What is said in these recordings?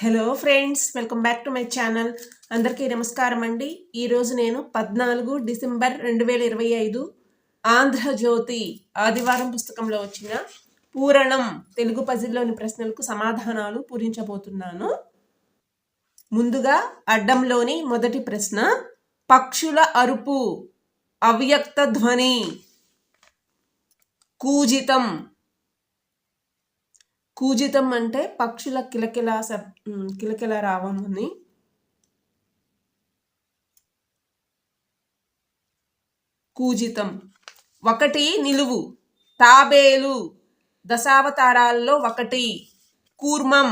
Hello friends, welcome back to my channel. అందరికీ నమస్కారం అండి. ఈరోజు నేను 14 డిసెంబర్ 2025 ఆంధ్రజ్యోతి ఆదివారం పుస్తకంలో వచ్చిన పూరణం తెలుగు పజిల్లోని ప్రశ్నలకు సమాధానాలు పూరించబోతున్నాను. ముందుగా అడ్డంలోని మొదటి ప్రశ్న, పక్షుల అరుపు అవ్యక్త ధ్వని కూజితం. కూజితం అంటే పక్షుల కిలకిల రావమని. కూజితం. ఒకటి నిలువు, తాబేలు, దశావతారాల్లో ఒకటి. కూర్మం.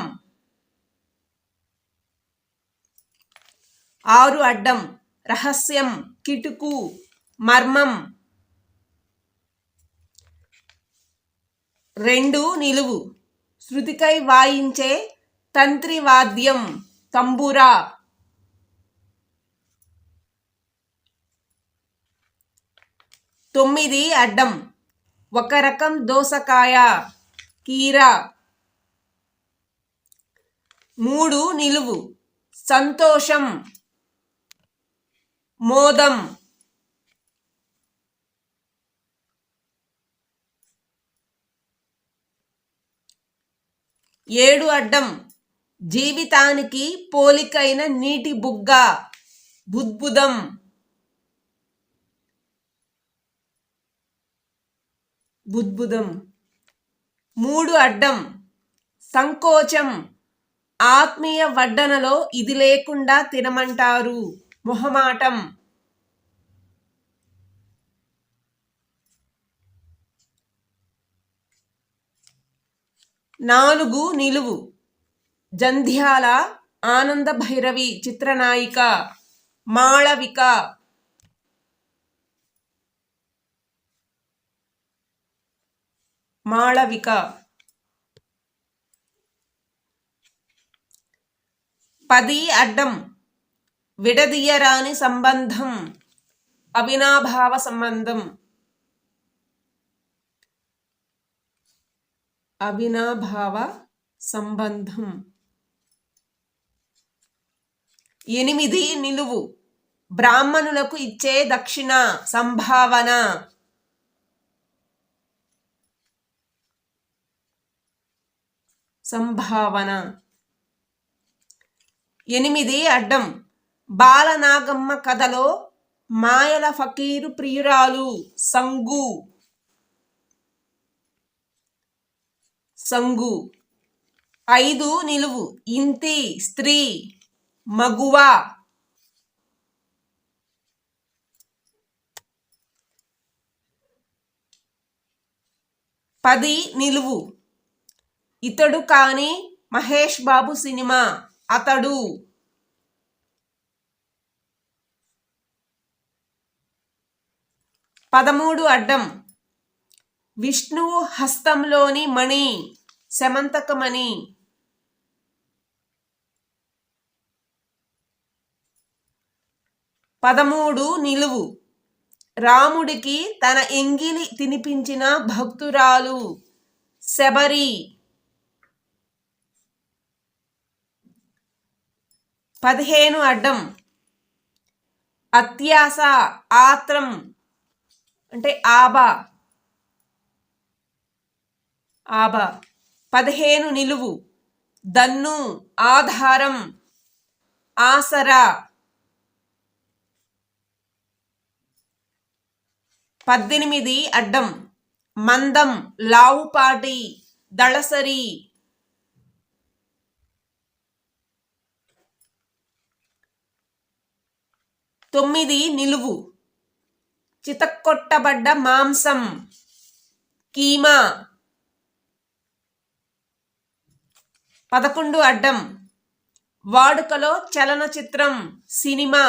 6 అడ్డం, రహస్యం, కిటుకు, మర్మం. 2 నిలువు, శృతికై వాయించే తంత్రి వాద్యం, తంబురా. 9 అడ్డం, ఒక రకం దోసకాయ, కీర. 3 నిలువు, సంతోషం, మోదం. 7 అడ్డం, జీవితానికి పోలికైన నీటి బుగ్గ, బుద్బుదం. 3 అడ్డం, సంకోచం, ఆత్మీయ వడ్డనలో ఇది లేకుండా తినమంటారు, మొహమాటం. 4 నిలువు, జంధ్యాల ఆనంద భైరవి చిత్రనాయిక, మాళవిక. 10 అడ్డం, విడదీయరాని సంబంధం, అవినాభావ సంబంధం. 8 నిలువు, బ్రాహ్మణులకు ఇచ్చే దక్షిణ, సంభావన. 8 అడ్డం, బాలనాగమ్మ కథలో మాయల ఫకీరు ప్రియురాలు, సంగు. 5 నిలువు, ఇంతి, స్త్రీ, మగువ. 10 నిలువు, ఇతడు కాని మహేష్ బాబు సినిమా, అతడు. 13 అడ్డం, విష్ణువు హస్తంలోని మణి, శమంతకమణి. 13 నిలువు, రాముడికి తన ఎంగిలి తినిపించిన భక్తురాలు, శబరి. 15 అడ్డం, అత్యాస, ఆత్రం అంటే ఆబా. 15 నిలువు, దన్ను, ఆధారం, ఆసరా. 18 అడ్డం, మందం, లావుపాటి, దళసరి. 9 నిలువు, చితక్కొట్టబడ్డ మాంసం, కీమా. 11 అడ్డం, వాడుకలో చలనచిత్రం, సినిమా.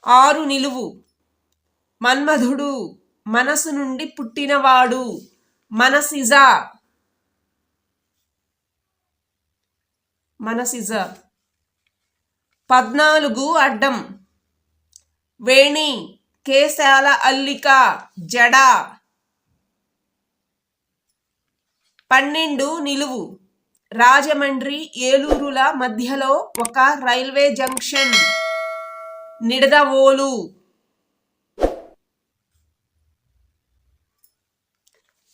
6 నిలువు, మన్మధుడు, మనసు నుండి పుట్టినవాడు, మనసిజ. 14 అడ్డం, వేణి, కేశాల అల్లిక, జడ. 12 నిలువు. రాజమండ్రి ఏలూరుల మధ్యలో ఒక రైల్వే జంక్షన్. నిడదవోలు.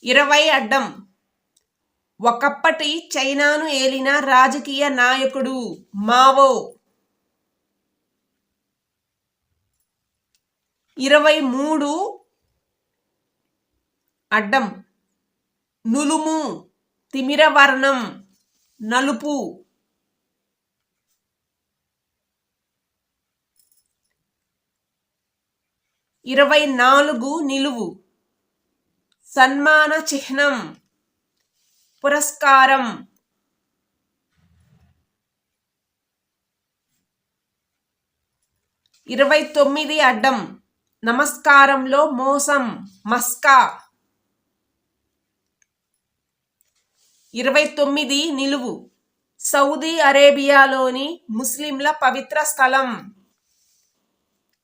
20 అడ్డం. ఒకప్పటి చైనాను ఏలిన రాజకీయ నాయకుడు. మావో. 23 అడ్డం. నులుము, తిమిరవర్ణం, నలుపు. 24 నిలువు. సన్మాన చిహ్నం, పురస్కారం. 29 అడ్డం. నమస్కారంలో మోసం, మస్కా. 29 నిలువు. సౌదీ అరేబియాలోని ముస్లింల పవిత్ర స్థలం.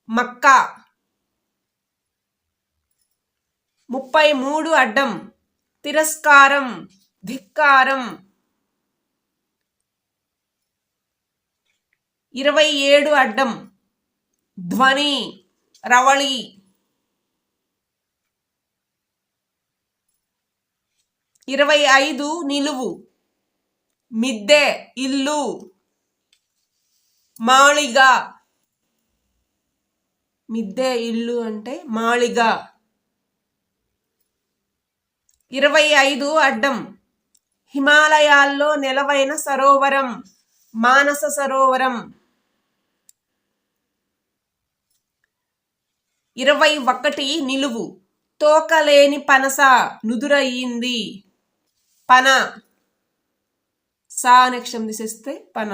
మక్కా. 33 అడ్డం. తిరస్కారం, ధిక్కారం. 27 అడ్డం. ధ్వని, రవళి. 25 నిలువు. మిద్దె, ఇల్లు, మాళిగ. మిద్దె ఇల్లు అంటే మాళిగ. 25 అడ్డం. హిమాలయాల్లో నెలవైన సరోవరం, మానస సరోవరం. 21 నిలువు. తోకలేని పనస నుదురయ్యింది. పన. సా అనే అక్షరం తీసేస్తే పన.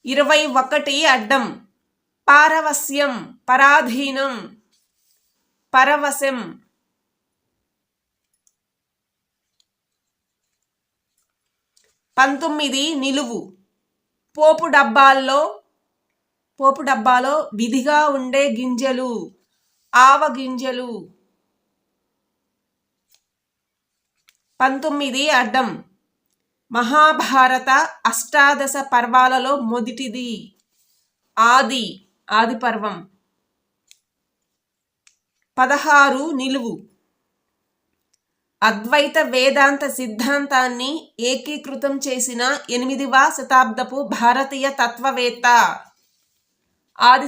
21 అడ్డం. పారవస్యం, పరాధీనం, పరవశం. 19 నిలువు. పోపు డబ్బాలో విధిగా ఉండే గింజలు, ఆవ గింజలు. 19 అడ్డం. మహాభారత అష్టాదశ పర్వాలలో మొదటిది. ఆది పర్వం. 16 నిలువు. అద్వైత వేదాంత సిద్ధాంతాన్ని ఏకీకృతం చేసిన 8వ శతాబ్దపు భారతీయ తత్వవేత్త ఆది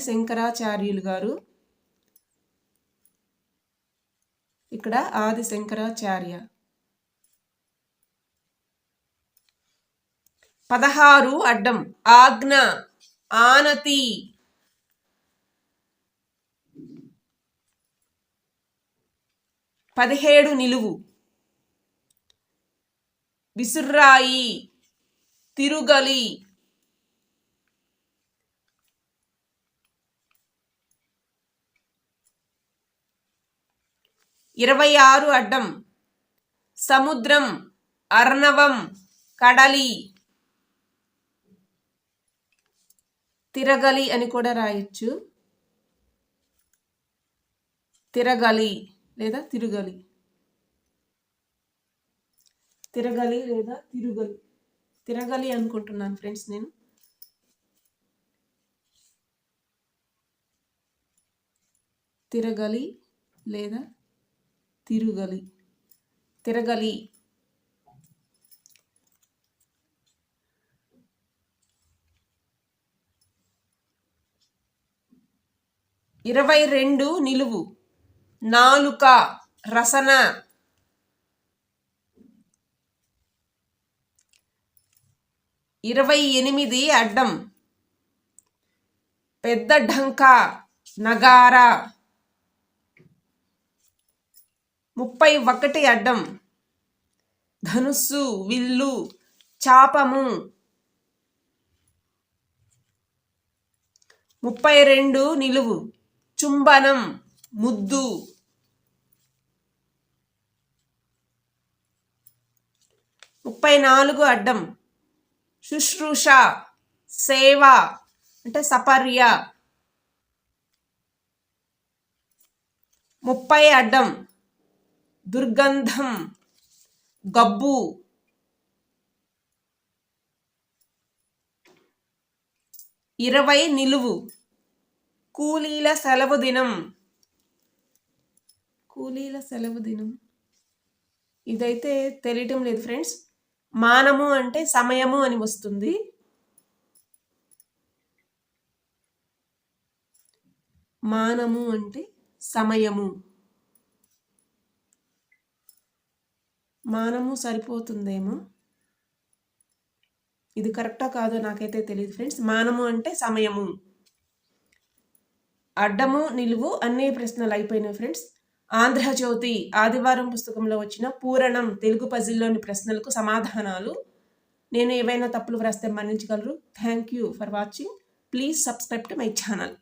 శంకరాచార్యులు గారు. ఇక్కడ ఆది శంకరాచార్య. 16 అడ్డం. ఆజ్ఞ, ఆనతి. 17 నిలువు. విసుర్రాయి, తిరుగలి. 26 అడ్డం. సముద్రం, అర్ణవం, కడలి. తిరగలి అని కూడా రాయొచ్చు. తిరగలి లేదా తిరుగలి. తిరగలి లేదా తిరుగలి. తిరగలి అనుకుంటున్నాను ఫ్రెండ్స్ నేను. తిరగలి లేదా తిరుగలి. తిరగలి. 22 నిలువు. నాలుక, రసన. 28 అడ్డం. పెద్ద ఢంకా, నగారా. 31 అడ్డం. ధనుస్సు, విల్లు, చాపము. 32 నిలువు. చుంబనం, ముద్దు. 34 అడ్డం. శుశ్రూష, సేవ అంటే సపర్య. 30 అడ్డం, దుర్గంధం, గబ్బు, 20 నిలువు, కూలీల సెలవు దినం. కూలీల సెలవు దినం ఇదైతే తెలియటం లేదు ఫ్రెండ్స్. మానము అంటే సమయము అని వస్తుంది. మానము అంటే సమయము. మానము సరిపోతుందేమో. ఇది కరెక్టా కాదో నాకైతే తెలియదు ఫ్రెండ్స్. మానము అంటే సమయము. అడ్డము నిలువు అన్ని ప్రశ్నలు అయిపోయినాయి ఫ్రెండ్స్. ఆంధ్రజ్యోతి ఆదివారం పుస్తకంలో వచ్చిన పూరణం తెలుగు పజిల్లోని ప్రశ్నలకు సమాధానాలు. నేను ఏవైనా తప్పులు వ్రాస్తే మన్నించగలరు. Thank you for watching. Please subscribe to my channel.